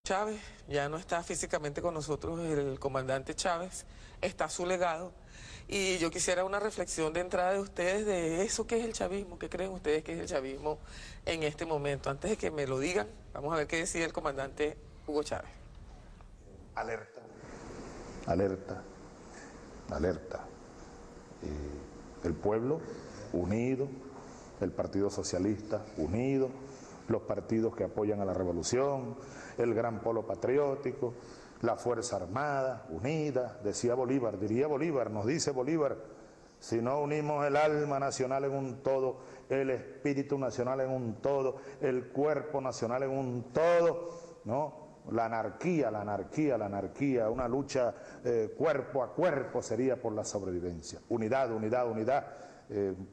Chávez, ya no está físicamente con nosotros el comandante Chávez, está su legado. Y yo quisiera una reflexión de entrada de ustedes de eso que es el chavismo, qué creen ustedes que es el chavismo en este momento. Antes de que me lo digan, vamos a ver qué decide el comandante Hugo Chávez. Alerta, alerta, alerta. El pueblo unido, el Partido Socialista unido, los partidos que apoyan a la revolución, el gran polo patriótico, la Fuerza Armada unida, decía Bolívar, diría Bolívar, nos dice Bolívar, si no unimos el alma nacional en un todo, el espíritu nacional en un todo, el cuerpo nacional en un todo, ¿no? La anarquía, la anarquía, la anarquía, una lucha cuerpo a cuerpo sería por la sobrevivencia. Unidad, unidad, unidad,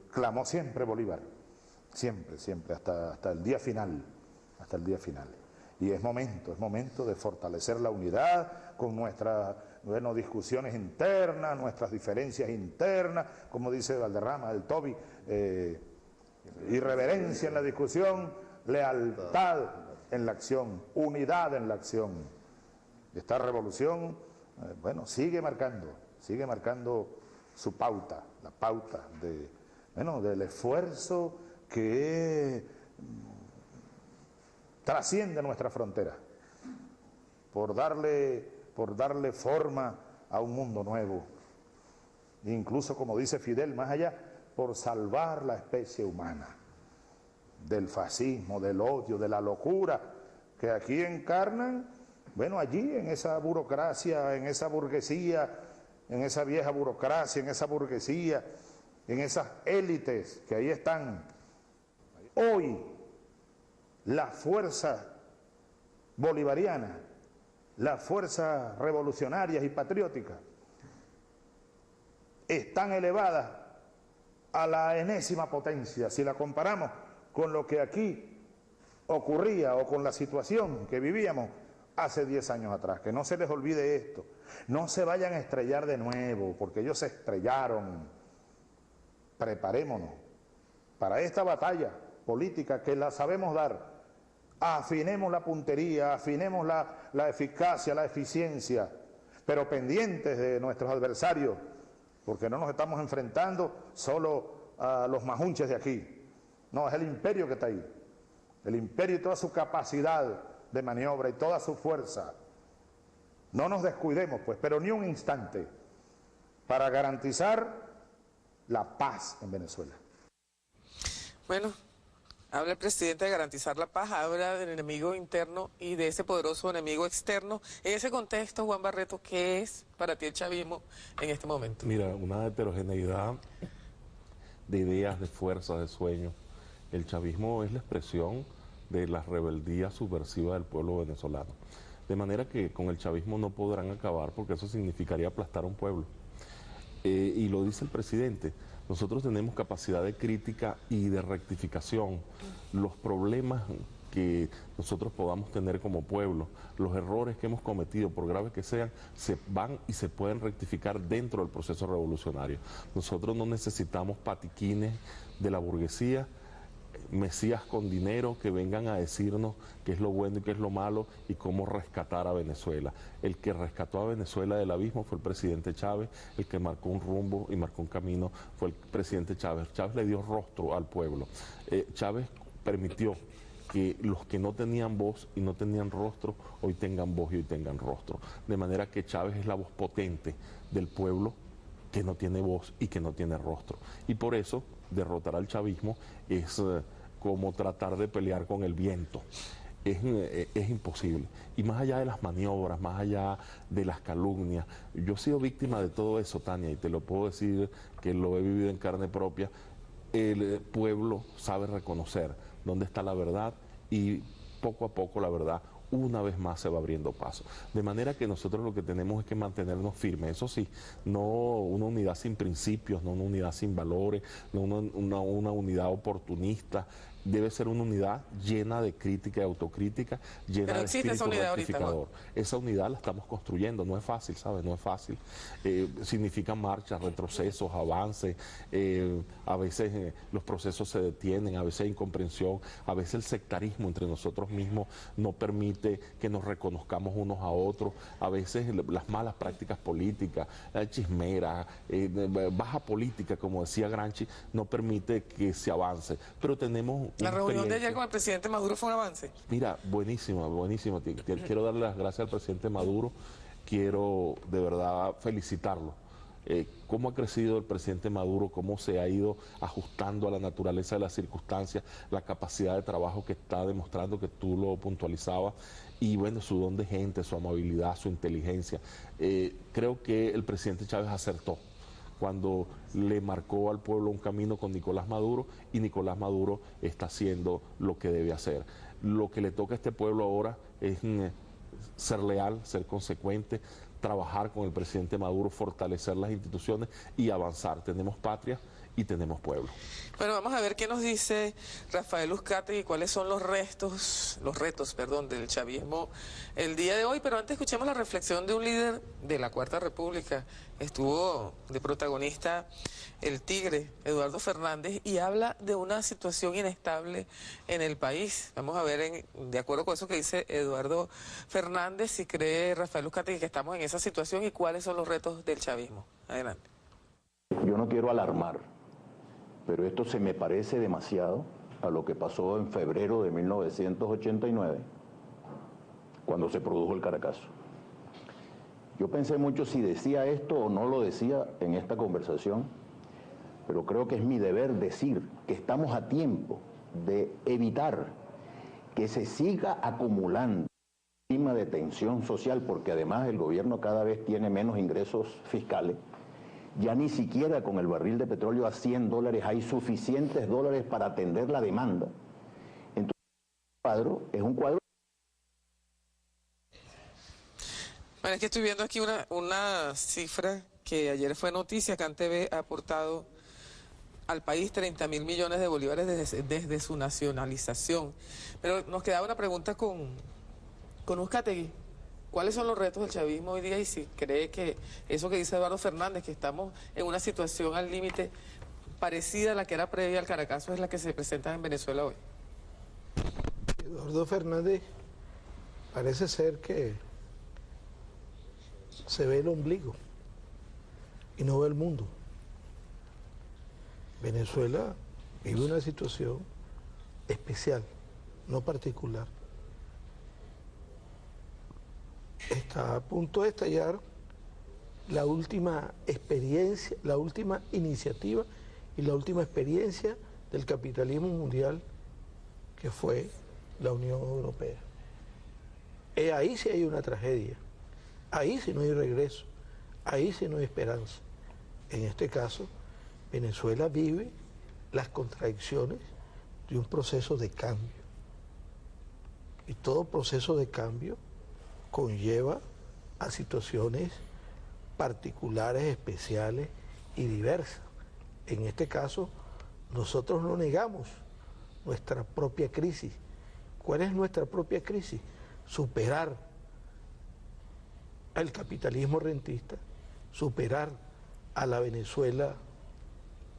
clamó siempre Bolívar, siempre, siempre, hasta el día final, hasta el día final. Y es momento de fortalecer la unidad con nuestras discusiones internas, nuestras diferencias internas, como dice Valderrama, el Toby, irreverencia en la discusión, lealtad en la acción, unidad en la acción. Esta revolución, sigue marcando su pauta, la pauta del esfuerzo que trasciende nuestra frontera, por darle forma a un mundo nuevo, incluso como dice Fidel, más allá, por salvar la especie humana del fascismo, del odio, de la locura que aquí encarnan, allí en esa burocracia, en esa burguesía, en esa vieja burocracia, en esa burguesía, en esas élites que ahí están. Hoy la fuerza bolivariana, las fuerzas revolucionarias y patrióticas están elevadas a la enésima potencia, si la comparamos con lo que aquí ocurría o con la situación que vivíamos hace 10 años atrás. Que no se les olvide esto, no se vayan a estrellar de nuevo, porque ellos se estrellaron. Preparémonos para esta batalla política que la sabemos dar, afinemos la puntería, afinemos la eficacia, la eficiencia, pero pendientes de nuestros adversarios, porque no nos estamos enfrentando solo a los majunches de aquí. No, es el imperio que está ahí, el imperio y toda su capacidad de maniobra y toda su fuerza. No nos descuidemos, pues, pero ni un instante, para garantizar la paz en Venezuela. Bueno, habla el presidente de garantizar la paz, habla del enemigo interno y de ese poderoso enemigo externo. En ese contexto, Juan Barreto, ¿qué es para ti el chavismo en este momento? Mira, una heterogeneidad de ideas, de fuerzas, de sueños. El chavismo es la expresión de la rebeldía subversiva del pueblo venezolano. De manera que con el chavismo no podrán acabar, porque eso significaría aplastar a un pueblo. Y lo dice el presidente, nosotros tenemos capacidad de crítica y de rectificación. Los problemas que nosotros podamos tener como pueblo, los errores que hemos cometido, por graves que sean, se van y se pueden rectificar dentro del proceso revolucionario. Nosotros no necesitamos patiquines de la burguesía, mesías con dinero que vengan a decirnos qué es lo bueno y qué es lo malo y cómo rescatar a Venezuela. El que rescató a Venezuela del abismo fue el presidente Chávez, el que marcó un rumbo y marcó un camino fue el presidente Chávez. Chávez le dio rostro al pueblo. Chávez permitió que los que no tenían voz y no tenían rostro, hoy tengan voz y hoy tengan rostro. De manera que Chávez es la voz potente del pueblo que no tiene voz y que no tiene rostro. Y por eso derrotar al chavismo es como tratar de pelear con el viento. Es imposible. Y más allá de las maniobras, más allá de las calumnias, yo he sido víctima de todo eso, Tania, y te lo puedo decir que lo he vivido en carne propia. El pueblo sabe reconocer dónde está la verdad y poco a poco la verdad una vez más se va abriendo paso. De manera que nosotros lo que tenemos es que mantenernos firmes. Eso sí, no una unidad sin principios, no una unidad sin valores, no una unidad oportunista debe ser una unidad llena de crítica y autocrítica, llena Pero de existe esa espíritu unidad ahorita, rectificador. Esa unidad la estamos construyendo, no es fácil, ¿sabes? No es fácil. Significa marchas, retrocesos, avances, a veces los procesos se detienen, a veces hay incomprensión, a veces el sectarismo entre nosotros mismos no permite que nos reconozcamos unos a otros, a veces las malas prácticas políticas, la chismera, baja política, como decía Gramsci, no permite que se avance. Pero tenemos La reunión de ayer con el presidente Maduro fue un avance. Mira, buenísima, buenísima. Quiero darle las gracias al presidente Maduro, quiero de verdad felicitarlo. Cómo ha crecido el presidente Maduro, cómo se ha ido ajustando a la naturaleza de las circunstancias, la capacidad de trabajo que está demostrando, que tú lo puntualizabas, y bueno, su don de gente, su amabilidad, su inteligencia. Creo que el presidente Chávez acertó cuando le marcó al pueblo un camino con Nicolás Maduro, y Nicolás Maduro está haciendo lo que debe hacer. Lo que le toca a este pueblo ahora es ser leal, ser consecuente, trabajar con el presidente Maduro, fortalecer las instituciones y avanzar. Tenemos patria y tenemos pueblo. Bueno, vamos a ver qué nos dice Rafael Uzcategui, cuáles son los retos del chavismo el día de hoy, pero antes escuchemos la reflexión de un líder de la Cuarta República. Estuvo de protagonista el tigre, Eduardo Fernández, y habla de una situación inestable en el país. Vamos a ver, de acuerdo con eso que dice Eduardo Fernández, si cree Rafael Uzcategui que estamos en esa situación y cuáles son los retos del chavismo. Adelante. Yo no quiero alarmar, pero esto se me parece demasiado a lo que pasó en febrero de 1989, cuando se produjo el Caracazo. Yo pensé mucho si decía esto o no lo decía en esta conversación, pero creo que es mi deber decir que estamos a tiempo de evitar que se siga acumulando un clima de tensión social, porque además el gobierno cada vez tiene menos ingresos fiscales. Ya ni siquiera con el barril de petróleo a $100 hay suficientes dólares para atender la demanda. Entonces, el cuadro es un cuadro. Bueno, es que estoy viendo aquí una cifra que ayer fue noticia, que CanTV ha aportado al país 30.000 millones de bolívares desde su nacionalización. Pero nos quedaba una pregunta con Uzcategui. ¿Cuáles son los retos del chavismo hoy día? Y si cree que eso que dice Eduardo Fernández, que estamos en una situación al límite parecida a la que era previa al Caracazo, es la que se presenta en Venezuela hoy. Eduardo Fernández parece ser que se ve el ombligo y no ve el mundo. Venezuela vive una situación especial, no particular. Está a punto de estallar la última experiencia, la última iniciativa y la última experiencia del capitalismo mundial, que fue la Unión Europea. Ahí sí hay una tragedia, ahí sí no hay regreso, ahí sí no hay esperanza. En este caso, Venezuela vive las contradicciones de un proceso de cambio. Y todo proceso de cambio conlleva a situaciones particulares, especiales y diversas. En este caso, nosotros no negamos nuestra propia crisis. ¿Cuál es nuestra propia crisis? Superar al capitalismo rentista, superar a la Venezuela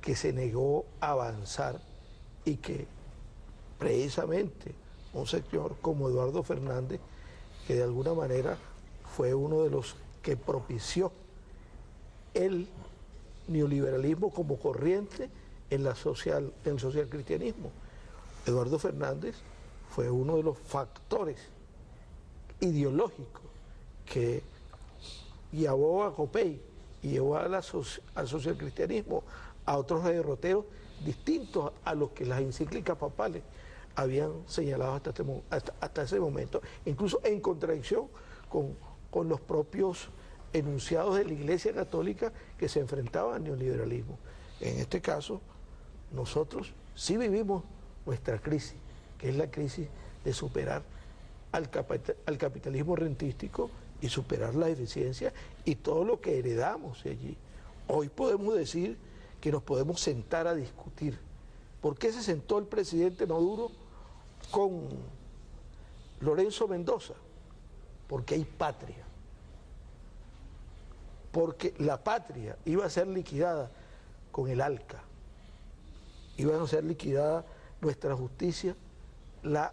que se negó a avanzar y que precisamente un señor como Eduardo Fernández, que de alguna manera fue uno de los que propició el neoliberalismo como corriente en el socialcristianismo. Eduardo Fernández fue uno de los factores ideológicos que llevó a Copey y llevó al socialcristianismo a otros derroteros distintos a los que las encíclicas papales habían señalado hasta ese momento, incluso en contradicción con los propios enunciados de la Iglesia Católica que se enfrentaban al neoliberalismo. En este caso, nosotros sí vivimos nuestra crisis, que es la crisis de superar al capitalismo rentístico y superar la eficiencia y todo lo que heredamos de allí. Hoy podemos decir que nos podemos sentar a discutir ¿Por qué se sentó el presidente Maduro con Lorenzo Mendoza? Porque hay patria. Porque la patria iba a ser liquidada con el ALCA. Iba a ser liquidada nuestra justicia, la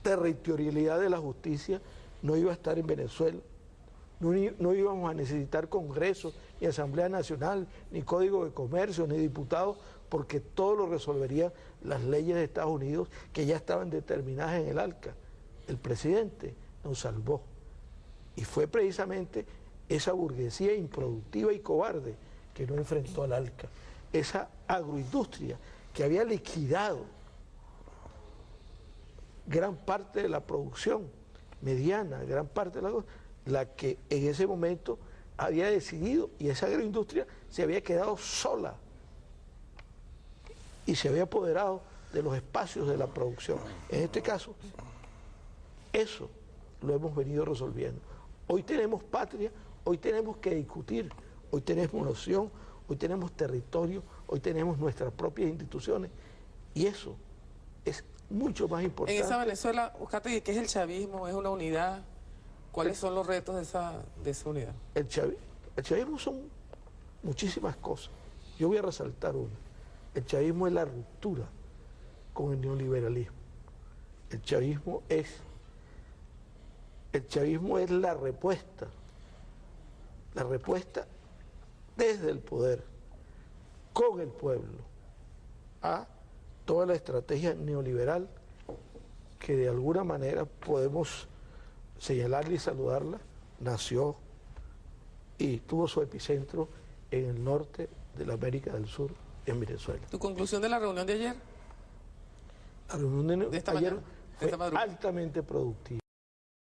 territorialidad de la justicia no iba a estar en Venezuela, no íbamos a necesitar Congreso, ni Asamblea Nacional, ni Código de Comercio, ni diputados, porque todo lo resolverían las leyes de Estados Unidos que ya estaban determinadas en el ALCA. El presidente nos salvó. Y fue precisamente esa burguesía improductiva y cobarde que no enfrentó al ALCA. Esa agroindustria que había liquidado gran parte de la producción mediana, gran parte de la que en ese momento había decidido, y esa agroindustria se había quedado sola y se había apoderado de los espacios de la producción. En este caso, eso lo hemos venido resolviendo. Hoy tenemos patria, hoy tenemos que discutir, hoy tenemos noción, hoy tenemos territorio, hoy tenemos nuestras propias instituciones, y eso es mucho más importante. En esa Venezuela, Uzcategui, ¿qué es el chavismo? ¿Es una unidad? ¿Cuáles son los retos de esa unidad? El chavismo son muchísimas cosas. Yo voy a resaltar una. El chavismo es la ruptura con el neoliberalismo. El chavismo es la respuesta desde el poder, con el pueblo, a toda la estrategia neoliberal que de alguna manera podemos señalarla y saludarla, nació y tuvo su epicentro en el norte de la América del Sur, en Venezuela. ¿Tu conclusión de la reunión de ayer? La reunión de esta ayer mañana, fue altamente productiva.